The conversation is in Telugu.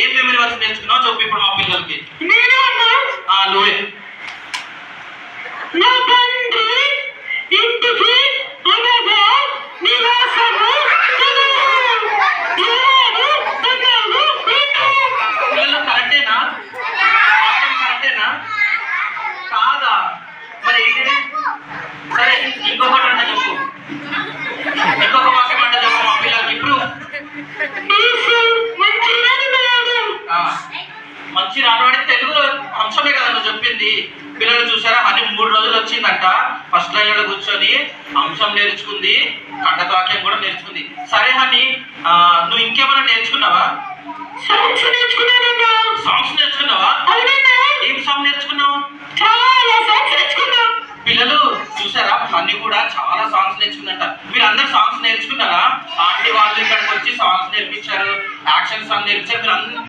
ఏం మెమరీ వర్క్స్ నేర్చుకున్నావు చెప్పు ఇప్పుడు మా పిల్లలకి. నువ్వే. నా తండ్రి ఇంటికి అనగా నివాసము పిల్లలు కరెక్టేనా? కరెక్టేనా కాదా? మరి ఏంటిది? సరే ఇంకొకటి అంటే చెప్పు, ఇంకొక వాక్యం అంటే చెప్పు మా పిల్లలకి ఇప్పుడు. మంచి రానువాడి తెలుగులో అంశమే కదా నువ్వు చెప్పింది. పిల్లలు చూసారా అని 3 రోజులు వచ్చిందంట. ఫస్ట్ లైన్ కూర్చొని అంశం నేర్చుకుంది, ఖండవాక్యం కూడా నేర్చుకుంది. సరే హని, నువ్వు ఇంకేమైనా నేర్చుకున్నావా? సాంగ్స్ నేర్చుకున్నానన్నా. సాంగ్స్ నేర్చుకున్నావా? అవునన్నా. ఏం సాంగ్ నేర్చుకున్నావు? చాలా సాంగ్స్ నేర్చుకున్నా. పిల్లలు చూసారా హని కూడా చాలా సాంగ్స్ నేర్చుకుందంట. మీరు అందరు సాంగ్స్ నేర్చుకున్నారా? ఆంటీ వాళ్ళు ఇక్కడికి వచ్చి సాంగ్స్ నేర్పించారు, యాక్షన్ సాంగ్ నేర్పించారు. మీరు